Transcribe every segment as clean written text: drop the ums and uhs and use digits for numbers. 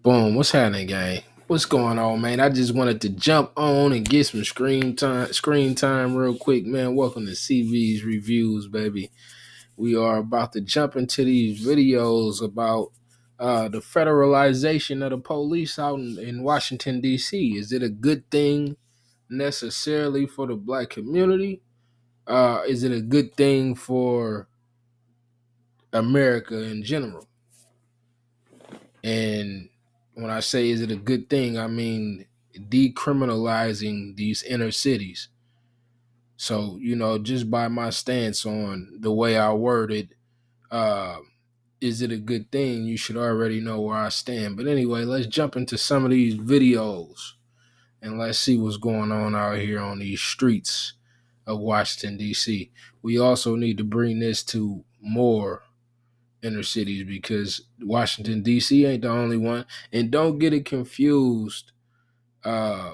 Boom, what's happening, gang? What's going on, man? I just wanted to jump on and get some screen time real quick, man. Welcome to CV's Reviews, baby. We are about to jump into these videos about the federalization of the police out in Washington, D.C. Is it a good thing necessarily for the black community? Is it a good thing for America in general? And when I say is it a good thing, I mean decriminalizing these inner cities. So, just by my stance on the way I worded, uh, is it a good thing? You should already know where I stand. But anyway, let's jump into some of these videos and let's see what's going on out here on these streets of Washington, D.C. We also need to bring this to more inner cities because Washington D.C. ain't the only one, and don't get it confused. Uh,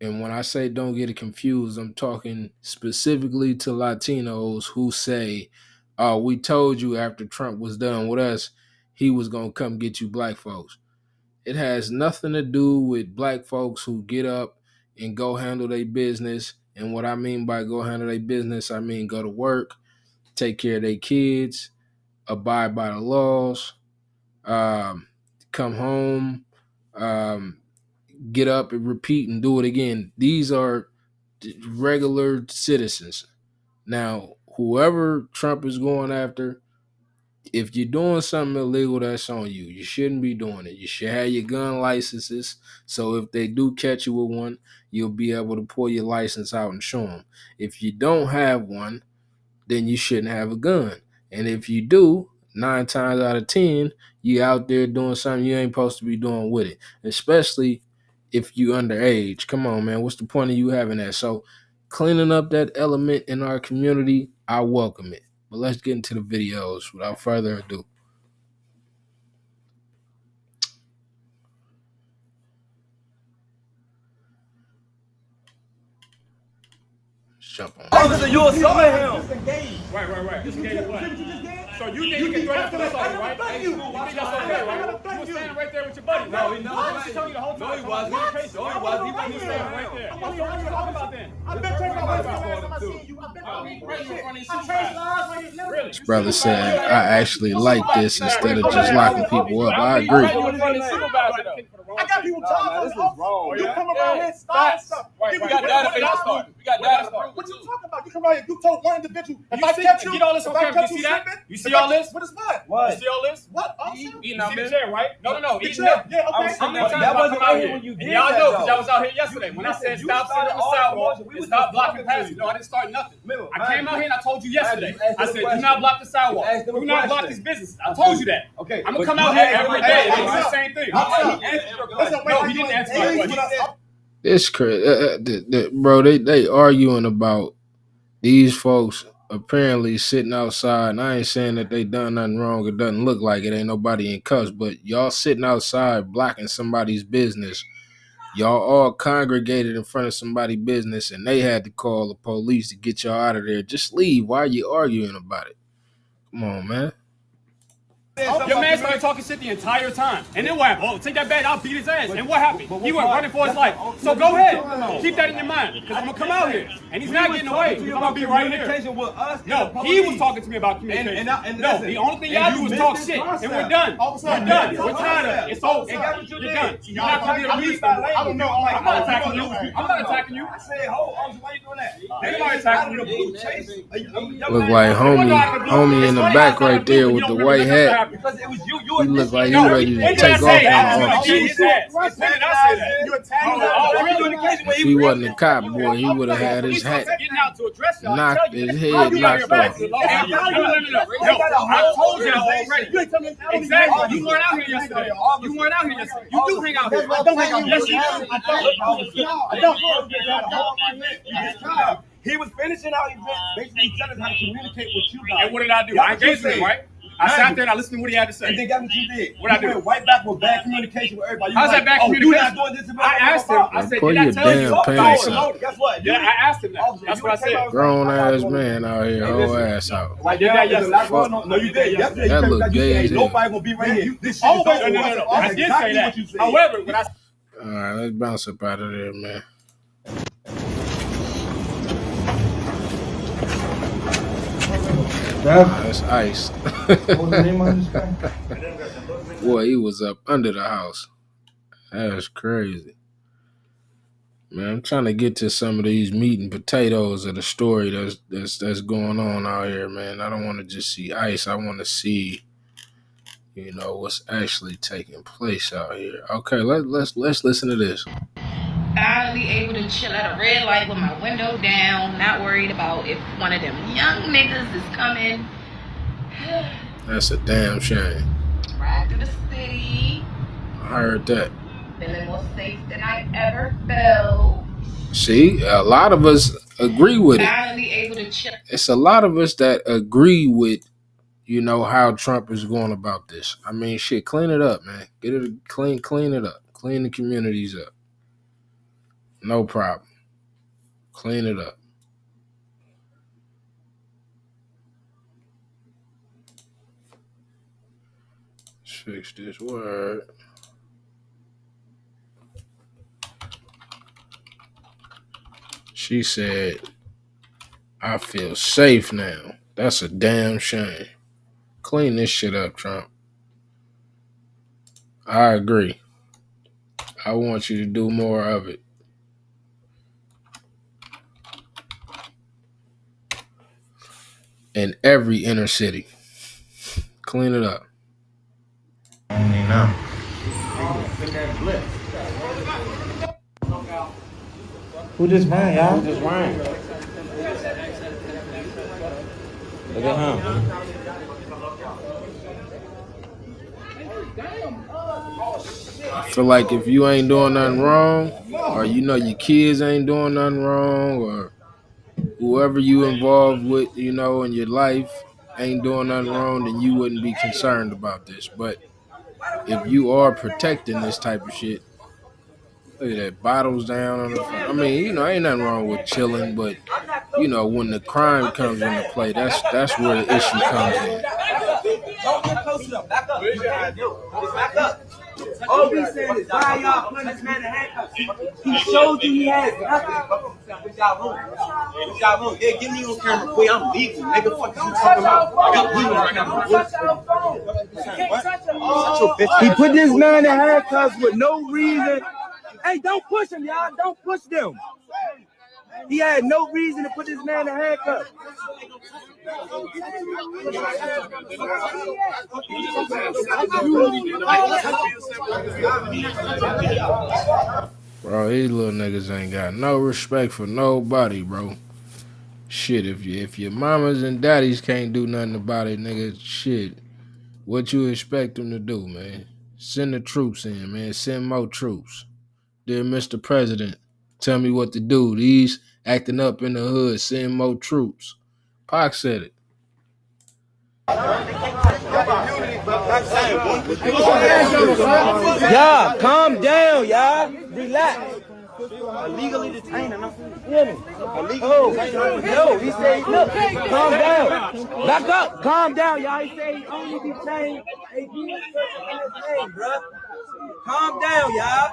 and when I say don't get it confused, I'm talking specifically to Latinos who say, "Oh, we told you after Trump was done with us, he was gonna come get you, black folks." It has nothing to do with black folks who get up and go handle their business. And what I mean by go handle their business, I mean go to work, take care of their kids, abide by the laws, um, come home, um, get up and repeat and do it again. These are regular citizens. Now, whoever Trump is going after, if you're doing something illegal, that's on you. You shouldn't be doing it. You should have your gun licenses. So if they do catch you with one, you'll be able to pull your license out and show them. If you don't have one, then you shouldn't have a gun. And if you do, 9 times out of 10, you out there doing something you ain't supposed to be doing with it, especially if you underage. Come on, man. What's the point of you having that? So cleaning up that element in our community, I welcome it. But let's get into the videos without further ado. Jump on. Officer, you assaulted him. Right. Disengage what? So you think you can threaten police officer, right? You think that's okay, right? You were standing right there with your buddy. No, he I wasn't. was telling you the whole time. No, he wasn't. No, he wasn't. He You wasn't standing right there. What are you talking about then? I've been changing my ways last time I seen you. I've been changed lives when you Really? This brother said, I actually like this instead of just locking people up. I agree. I got people talking. This is wrong. You come around here starting stuff. Right. We got data for your start. We got data for What you talking about? You come around here. You told one individual. If You I see- catch you, get all this if on I camera. catch You see that? slipping, You see if I all catch- this? What is what? You What? see all this? What? Officer? You see the chair, right? No. The Eating chair. up. Yeah, I was okay. How many That times have I wasn't come out right here? when you And did y'all that, know because though. y'all was out here yesterday. When I said You stop sitting on started the all sidewalk the motion. We and was stop just blocking talking to passing. you. No, I didn't start nothing. Remember, I came out here and I told you yesterday. you asked I them said, a do not block the sidewalk. You asked them a Do not block question. these businesses. I told you that. Okay. I'm but gonna come you out here asked every him a day and question. do the same thing. He answered your question. No, he didn't answer my question. This crazy, bro. They arguing about these folks apparently sitting outside. And I ain't saying that they done nothing wrong. It doesn't look like it. Ain't nobody in cuffs. But y'all sitting outside blocking somebody's business. Y'all all congregated in front of somebody's business, and they had to call the police to get y'all out of there. Just leave. Why are you arguing about it? Come on, man. Your man started talking shit the entire time. And then what happened? Oh, take that bag, I'll beat his ass. And what happened? He went running for his life. So go ahead. Keep that in your mind. Because I'm going to come out here. And he's not getting away. I'm going to be right here. Communication with us. No, he was talking to me about communication. And no, listen, the only thing and y'all you do is talk missed shit. this And we're concept. done. Officer, We're done. missed We're this tired of it. concept. It's over. And that's what you You're did. done. You're not coming to the police. I don't know. I'm not attacking you. I'm not attacking you. I said, hold on, why you doing that? Ain't nobody attacking you. Look like homie in the back right there with the white hat. Because it was you. He look like he No, ready when to did I take say off that? on the I'm gonna officer. beat his ass. When did I say that? You attacked If he wasn't a cop, boy, he would have had his hat Getting out to address y'all. knocked, Tell you his that. head You out here knocked off. breaking the law. No, I told you already. Exactly. You weren't out here yesterday. You weren't out here yesterday. You do hang out here. I don't hang out here. Yes, you do. I don't. He was finishing out events, basically telling us how to communicate with you guys. And what did I do? I engaged with him, right? I sat there and I listened to what he had to say. And then got what you did. What I You do? went right back with bad communication with everybody. How's that bad communication? You're not doing this to me. I asked him. I said, Pull did I your tell you? damn pants up. Guess what? Yeah, I asked him that. That's what I said. Grown ass man out here, whole ass out. Like did that yesterday. No, you did. Yesterday, That you look gay as hell. nobody gonna be right here. This shit Oh, is wait, over. no. I did say that. However, when I All right, let's bounce up out of there, man. That's ice. Boy, he was up under the house. That's crazy. Man, I'm trying to get to some of these meat and potatoes of the story that's going on out here, man. I don't want to just see ice. I want to see, what's actually taking place out here. Okay, let's listen to this. Finally able to chill at a red light with my window down, not worried about if one of them young niggas is coming. That's a damn shame. Ride through the city. I heard that. Feeling more safe than I ever felt. See, a lot of us agree with it. Finally able to chill. It's a lot of us that agree with, how Trump is going about this. I mean, shit, clean it up, man. Get it clean it up. Clean the communities up. No problem. Clean it up. Let's fix this word. She said, I feel safe now. That's a damn shame. Clean this shit up, Trump. I agree. I want you to do more of it. In every inner city. Clean it up. Who just ran, y'all? Who just ran? Look at him. I feel like if you ain't doing nothing wrong, or your kids ain't doing nothing wrong, or whoever you involved with, in your life ain't doing nothing wrong, then you wouldn't be concerned about this. But if you are protecting this type of shit, look at that, bottles down on the front. I mean, ain't nothing wrong with chilling, but when the crime comes into play, that's where the issue comes in. Don't get close to them. Back up. Back up. All we saying is why y'all putting this man in handcuffs? He showed you he has nothing. What y'all want? Yeah, get me on camera, boy. I'm legal. Nigga, fuck you talking about? I got people right now. He put this man in handcuffs with no reason. Hey, don't push him, y'all. Don't push them. He had no reason to put this man in handcuffs. Bro, these little niggas ain't got no respect for nobody, bro. Shit, if your mamas and daddies can't do nothing about it, nigga, shit, what you expect them to do, man? Send the troops in, man. Send more troops. Dear Mr. President, tell me what to do. These acting up in the hood, send more troops. Pac said it. Y'all, calm down, y'all. Relax. Illegally detained. Hear me? Illegally detained. No, he said, look, calm down. Back up. Calm down, y'all. He said he only detained a U.S. person in his name, bro. Calm down, y'all.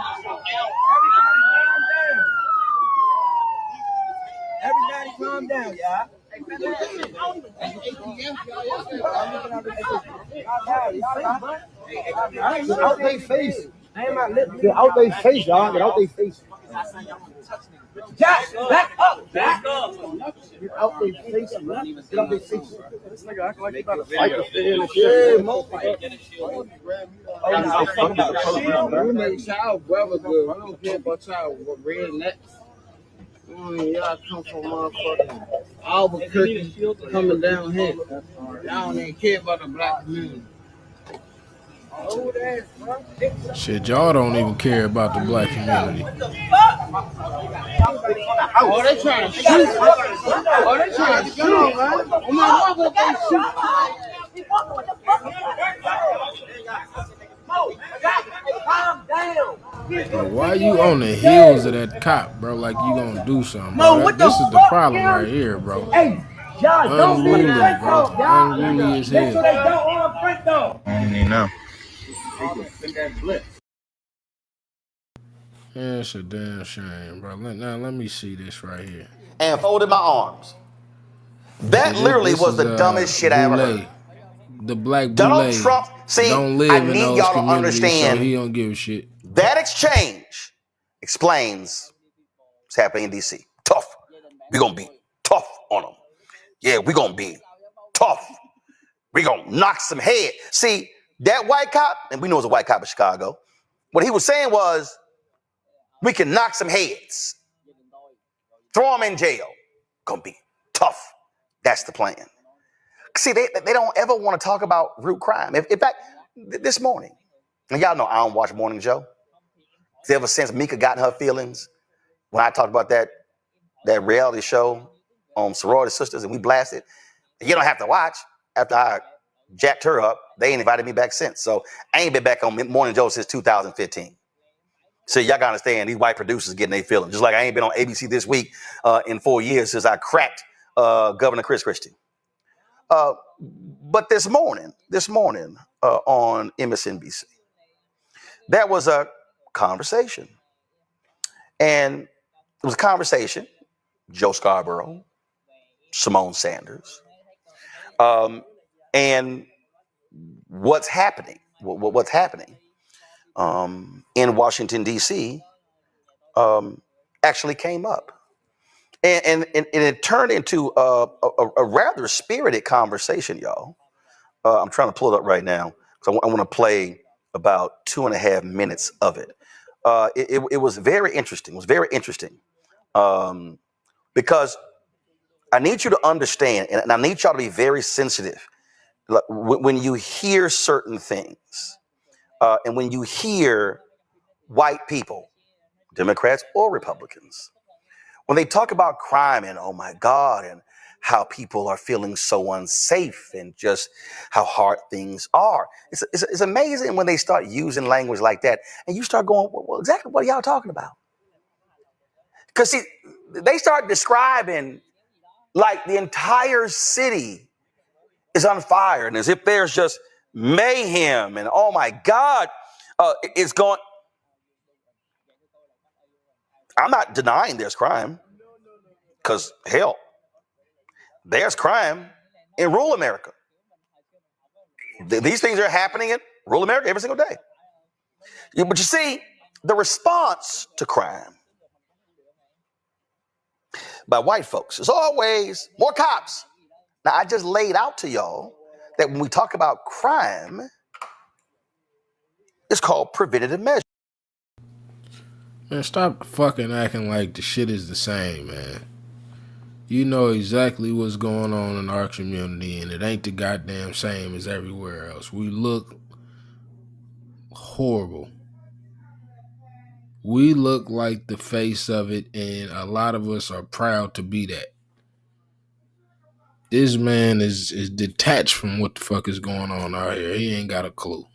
Everybody calm down, y'all. Out their face. Get out their face, y'all. Get out their face. Jack, back up. Back up. Get out their face. Get out their face. This nigga acting like he about to fight. We make child brother good. I don't care about child rednecks. Y'all come from motherfucking Albuquerque coming down here. Y'all don't even care about the black community. Shit, y'all don't even care about the black community. Oh, they trying to shoot. Oh, they trying to shoot, man. Oh, my mother, they shoot. Calm down. Bro, why you on the heels of that cop, bro? Like you gonna do something, bro? Mo, what the This is the fuck, problem Kim? right here, bro. Hey, y'all, don't be Unruly, Frank bro. dog, y'all. Unruly as Make sure hell. they don't on Frank dog. I don't even know. Yeah, it's a damn shame, bro. Now let me see this right here. And folded my arms. See, That literally this was is the dumbest shit I ever heard. Boulay. The black Donald Boulay Trump, see, don't I live in need those y'all to communities, so understand he don't give a shit. that exchange explains what's happening in DC. Tough. We're going to be tough on them. Yeah, we're going to be tough. We're going to knock some head. See, that white cop, and we know it's a white cop in Chicago, what he was saying was, we can knock some heads, throw them in jail. Gonna be tough. That's the plan. See, they don't ever want to talk about root crime. In fact, this morning, and y'all know I don't watch Morning Joe. Ever since Mika got in her feelings, when I talked about that reality show on sorority sisters and we blasted, you don't have to watch. After I jacked her up, they ain't invited me back since. So I ain't been back on Morning Joe since 2015. So y'all gotta understand, these white producers getting their feelings. Just like I ain't been on ABC This Week in 4 years since I cracked Governor Chris Christie. But this morning on MSNBC, there was a conversation. And it was a conversation, Joe Scarborough, Simone Sanders, and what's happening, what's happening in Washington, D.C. Actually came up. And it turned into a rather spirited conversation, y'all. I'm trying to pull it up right now because I want to play about 2.5 minutes of it. It was very interesting. It was very interesting because I need you to understand, and I need y'all to be very sensitive when you hear certain things, and when you hear white people, Democrats or Republicans, when they talk about crime and oh my God, and how people are feeling so unsafe and just how hard things are. It's amazing when they start using language like that and you start going, well, exactly what are y'all talking about? Because see, they start describing like the entire city is on fire and as if there's just mayhem and oh my God, it's going. I'm not denying there's crime because hell, there's crime in rural America. These things are happening in rural America every single day. But you see, the response to crime by white folks is always more cops. Now, I just laid out to y'all that when we talk about crime, it's called preventative measures. Man, stop fucking acting like the shit is the same, man. You know exactly what's going on in our community, and it ain't the goddamn same as everywhere else. We look horrible. We look like the face of it, and a lot of us are proud to be that. This man is detached from what the fuck is going on out here. He ain't got a clue.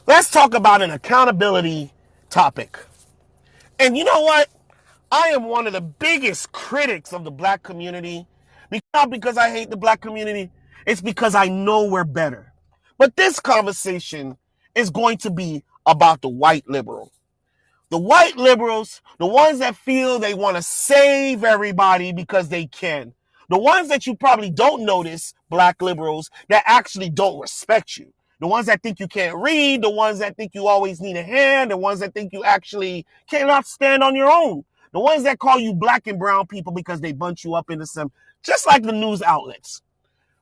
Let's talk about an accountability topic. And you know what? I am one of the biggest critics of the black community. Not because I hate the black community, it's because I know we're better. But this conversation is going to be about the white liberal. The white liberals, the ones that feel they want to save everybody because they can. The ones that you probably don't notice, black liberals, that actually don't respect you. The ones that think you can't read, the ones that think you always need a hand, the ones that think you actually cannot stand on your own. The ones that call you black and brown people because they bunch you up into some, just like the news outlets.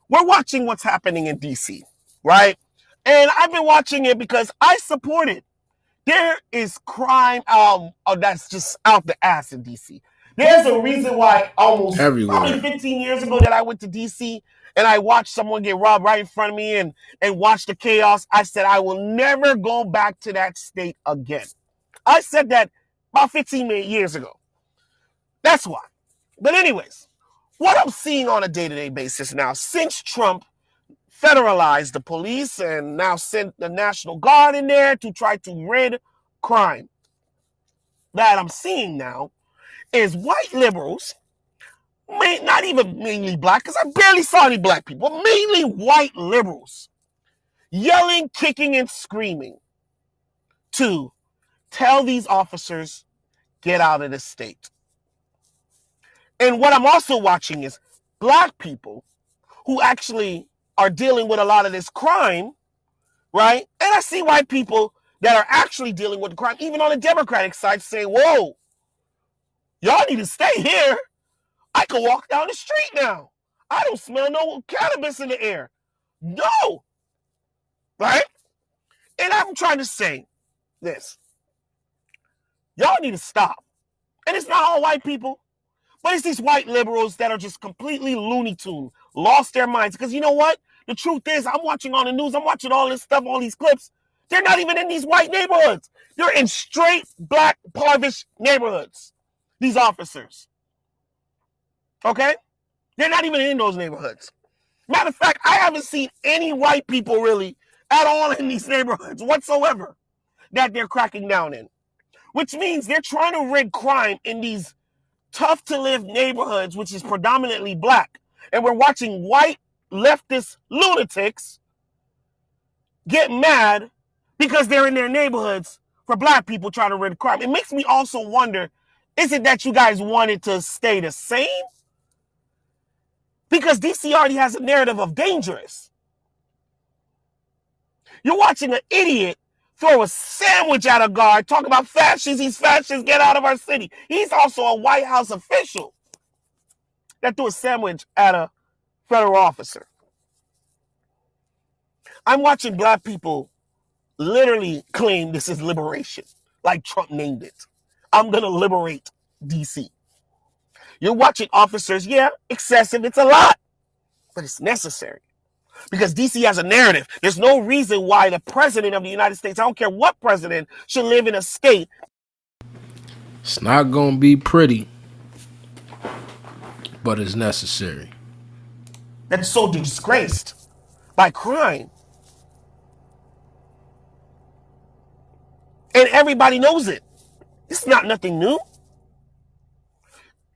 We're watching what's happening in DC, right? And I've been watching it because I support it. There is crime that's just out the ass in DC. There's a reason why almost probably everywhere. 15 years ago that I went to DC and I watched someone get robbed right in front of me and watched the chaos. I said, I will never go back to that state again. I said that about 15 years ago. That's why. But anyways, what I'm seeing on a day-to-day basis now, since Trump federalized the police and now sent the National Guard in there to try to rid crime, that I'm seeing now is white liberals, not even mainly black, because I barely saw any black people, mainly white liberals, yelling, kicking, and screaming to tell these officers, get out of the state. And what I'm also watching is black people who actually are dealing with a lot of this crime, right? And I see white people that are actually dealing with the crime, even on the Democratic side, saying, whoa, y'all need to stay here. I can walk down the street now. I don't smell no cannabis in the air. No. Right? And I'm trying to say this. Y'all need to stop. And it's not all white people, but it's these white liberals that are just completely Looney Tune, lost their minds. Because you know what? The truth is, I'm watching on the news, I'm watching all this stuff, all these clips. They're not even in these white neighborhoods. They're in straight black, parvish neighborhoods. These officers. Okay? They're not even in those neighborhoods. Matter of fact, I haven't seen any white people really at all in these neighborhoods whatsoever that they're cracking down in. Which means they're trying to rid crime in these tough to live neighborhoods, which is predominantly black. And we're watching white leftist lunatics get mad because they're in their neighborhoods for black people trying to rid crime. It makes me also wonder, is it that you guys want it to stay the same? Because DC already has a narrative of dangerous. You're watching an idiot throw a sandwich at a guard, talk about fascists, these fascists, get out of our city. He's also a White House official that threw a sandwich at a federal officer. I'm watching black people literally claim this is liberation, like Trump named it. I'm going to liberate DC. You're watching officers, yeah, excessive, it's a lot, but it's necessary. Because DC has a narrative. There's no reason why the president of the United States, I don't care what president, should live in a state. It's not going to be pretty, but it's necessary. That's so disgraced by crime. And everybody knows it. It's not nothing new.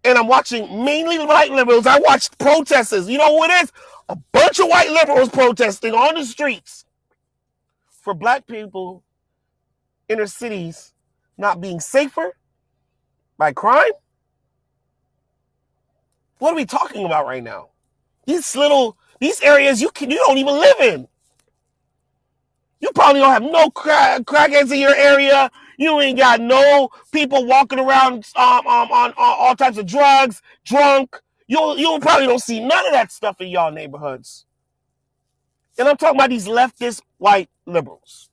And I'm watching mainly white liberals. I watched protesters. You know what it is? A bunch of white liberals protesting on the streets for black people, inner cities not being safer by crime. What are we talking about right now? These areas you don't even live in. You probably don't have no crackheads in your area. You ain't got no people walking around on all types of drugs, drunk. You probably don't see none of that stuff in y'all neighborhoods. And I'm talking about these leftist white liberals.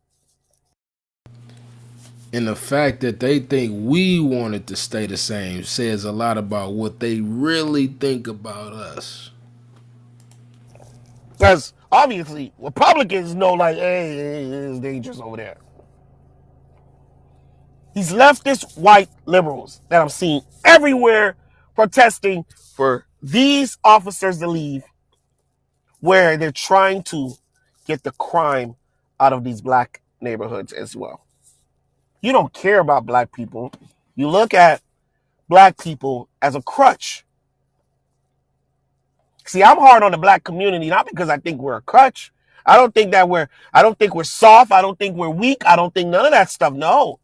And the fact that they think we want it to stay the same says a lot about what they really think about us. Because obviously, Republicans know, like, hey, it's dangerous over there. These leftist white liberals that I'm seeing everywhere protesting for these officers to leave, where they're trying to get the crime out of these black neighborhoods as well. You don't care about black people. You look at black people as a crutch. See, I'm hard on the black community, not because I think we're a crutch. I don't think we're soft. I don't think we're weak. I don't think none of that stuff. No,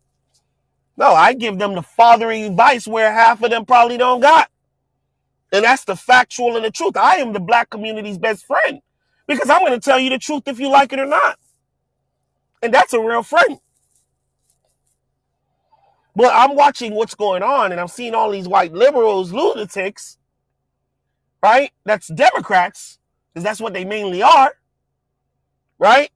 I give them the fathering advice where half of them probably don't got. And that's the factual and the truth. I am the black community's best friend because I'm going to tell you the truth if you like it or not. And that's a real friend. But I'm watching what's going on and I'm seeing all these white liberals, lunatics, right? That's Democrats, because that's what they mainly are, right?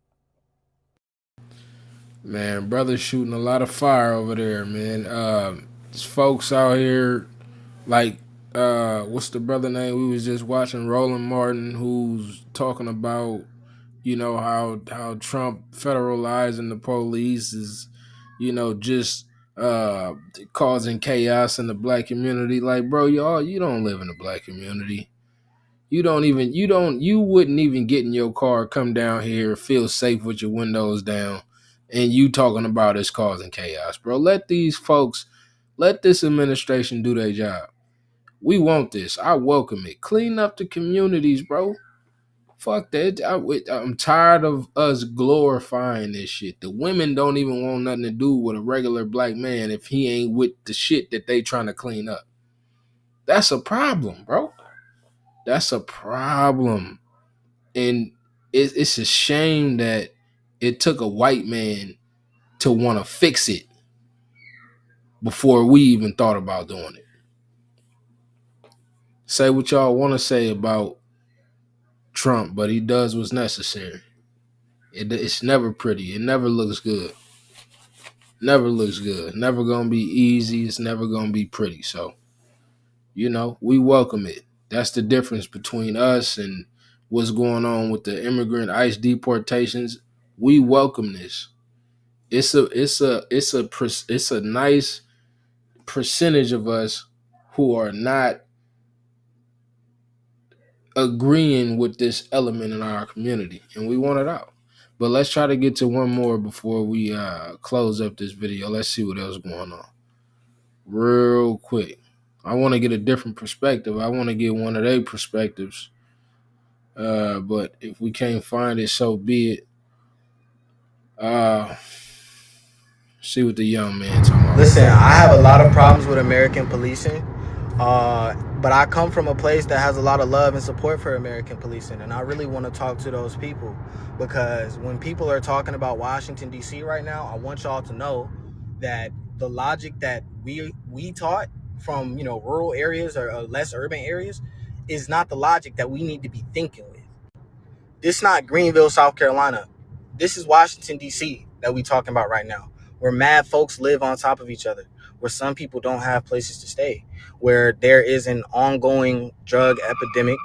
Man, brother's shooting a lot of fire over there, man. There's folks out here Like, what's the brother name we was just watching? Roland Martin, who's talking about, you know, how Trump federalizing the police is, you know, just uh causing chaos in the black community. Like, bro, y'all, you don't live in the black community. You wouldn't even get in your car, come down here, feel safe with your windows down, and you talking about it's causing chaos, bro. Let this administration do their job. We want this. I welcome it. Clean up the communities, bro. Fuck that. I'm tired of us glorifying this shit. The women don't even want nothing to do with a regular black man if he ain't with the shit that they trying to clean up. That's a problem, bro. That's a problem. And it's a shame that it took a white man to want to fix it before we even thought about doing it. Say what y'all want to say about Trump, but he does what's necessary. It's never pretty. It never looks good. Never looks good. Never gonna be easy. It's never gonna be pretty. So, you know, we welcome it. That's the difference between us and what's going on with the immigrant ICE deportations. We welcome this. It's a nice percentage of us who are not agreeing with this element in our community, and we want it out. But let's try to get to one more before we close up this video. Let's see what else going on real quick. I want to get a different perspective. I want to get one of their perspectives. But if we can't find it, so be it. See what the young man talking about. Listen, I have a lot of problems with American policing, but I come from a place that has a lot of love and support for American policing, and I really want to talk to those people, because when people are talking about Washington, D.C. right now, I want y'all to know that the logic that we taught from, you know, rural areas or less urban areas is not the logic that we need to be thinking with. This is not Greenville, South Carolina. This is Washington, D.C. that we talking about right now, where mad folks live on top of each other, where some people don't have places to stay, where there is an ongoing drug epidemic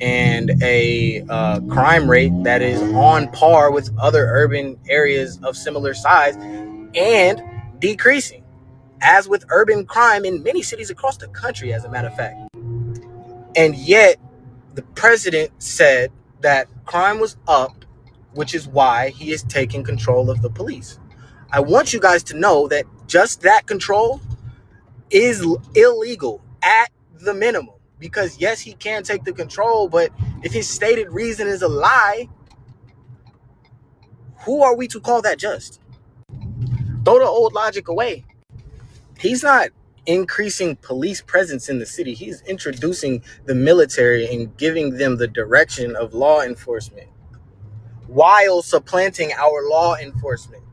and a crime rate that is on par with other urban areas of similar size and decreasing, as with urban crime in many cities across the country, as a matter of fact. And yet, the president said that crime was up, which is why he is taking control of the police. I want you guys to know that just that control is illegal at the minimum. Because yes, he can take the control, but if his stated reason is a lie, who are we to call that just? Throw the old logic away. He's not increasing police presence in the city. He's introducing the military and giving them the direction of law enforcement while supplanting our law enforcement.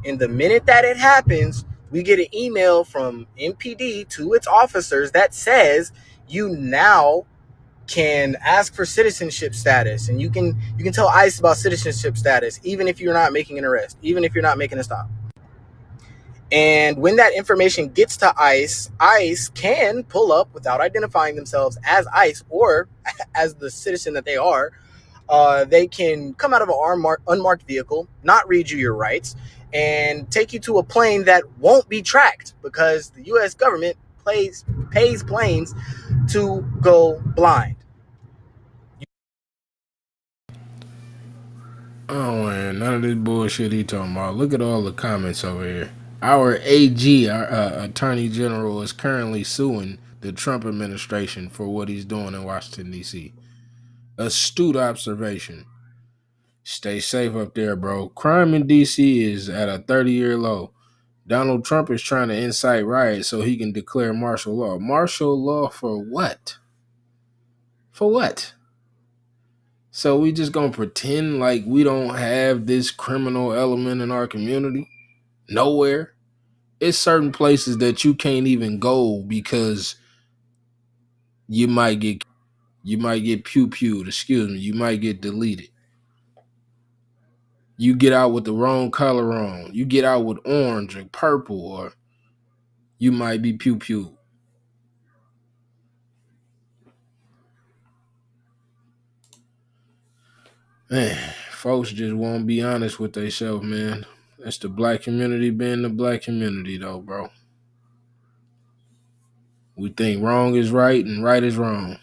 And the minute that it happens, we get an email from MPD to its officers that says you now can ask for citizenship status, and you can tell ICE about citizenship status even if you're not making an arrest, even if you're not making a stop. And when that information gets to ICE, ICE can pull up without identifying themselves as ICE or as the citizen that they are. They can come out of an unmarked vehicle, not read you your rights, and take you to a plane that won't be tracked, because the U.S. government pays planes to go blind. Oh man, none of this bullshit he talking about. Look at all the comments over here. Our AG, our Attorney General, is currently suing the Trump administration for what he's doing in Washington, D.C. Astute observation. Stay safe up there, bro. Crime in D.C. is at a 30-year low. Donald Trump is trying to incite riots so he can declare martial law. Martial law for what? For what? So we just gonna pretend like we don't have this criminal element in our community? Nowhere. It's certain places that you can't even go because you might get pew-pewed, excuse me, you might get deleted. You get out with the wrong color on, you get out with orange or purple, or you might be pew-pewed. Man, folks just won't be honest with themselves, man. That's the black community being the black community, though, bro. We think wrong is right and right is wrong.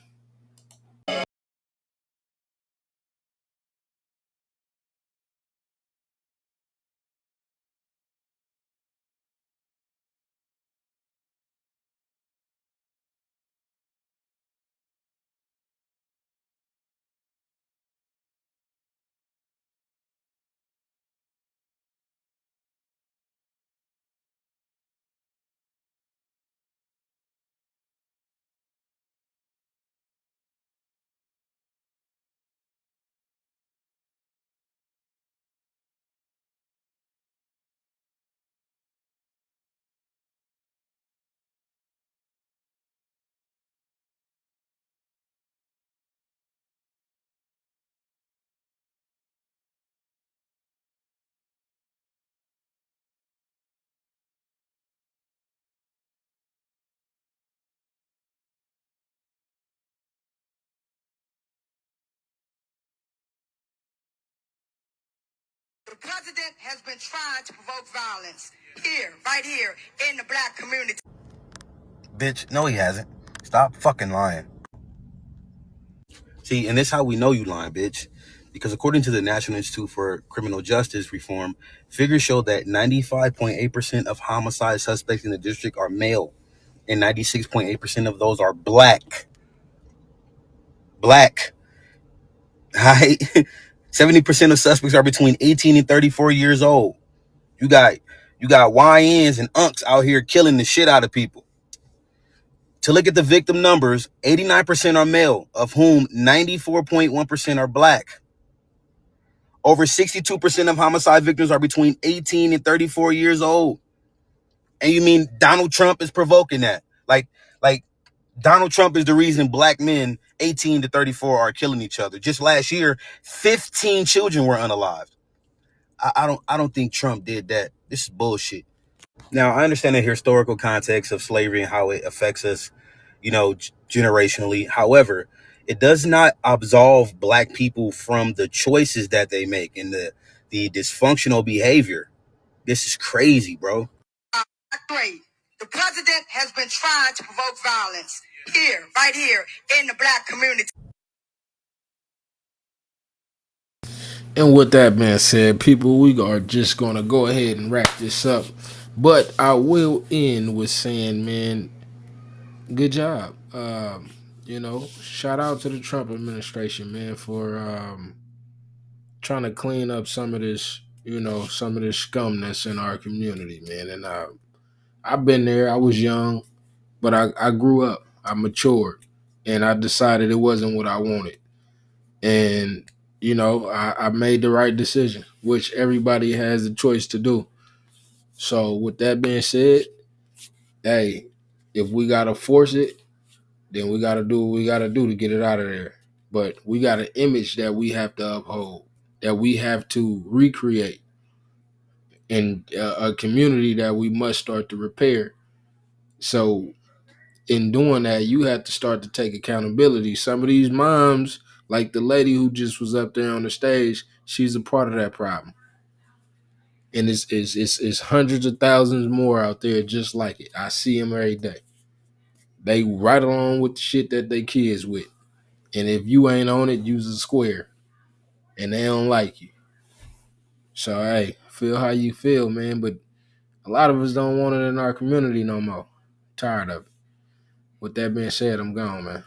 The president has been trying to provoke violence here, right here, in the black community. Bitch, no he hasn't. Stop fucking lying. See, and this is how we know you lying, bitch. Because according to the National Institute for Criminal Justice Reform, figures show that 95.8% of homicide suspects in the district are male, and 96.8% of those are black. Black. Right? 70% of suspects are between 18 and 34 years old. You got YNs and unks out here killing the shit out of people. To look at the victim numbers, 89% are male, of whom 94.1% are black. Over 62% of homicide victims are between 18 and 34 years old. And you mean Donald Trump is provoking that? Like Donald Trump is the reason black men 18 to 34 are killing each other. Just last year, 15 children were unalived. I don't think Trump did that. This is bullshit. Now, I understand the historical context of slavery and how it affects us, generationally. However, it does not absolve black people from the choices that they make and the dysfunctional behavior. This is crazy, bro. Great. The president has been trying to provoke violence here, right here, in the black community. And with that being said, people, we are just gonna go ahead and wrap this up. But I will end with saying, man, good job. Shout out to the Trump administration, man, for trying to clean up some of this scum that's in our community, man. And I've been there. I was young, but I grew up. I matured, and I decided it wasn't what I wanted. And I made the right decision, which everybody has the choice to do. So with that being said, hey, if we gotta force it, then we gotta do what we gotta do to get it out of there. But we got an image that we have to uphold, that we have to recreate, and a community that we must start to repair. So in doing that, you have to start to take accountability. Some of these moms, like the lady who just was up there on the stage, she's a part of that problem. And it's hundreds of thousands more out there just like it. I see them every day. They right along with the shit that they kids with. And if you ain't on it, use a square. And they don't like you. So hey, feel how you feel, man. But a lot of us don't want it in our community no more. Tired of it. With that being said, I'm gone, man.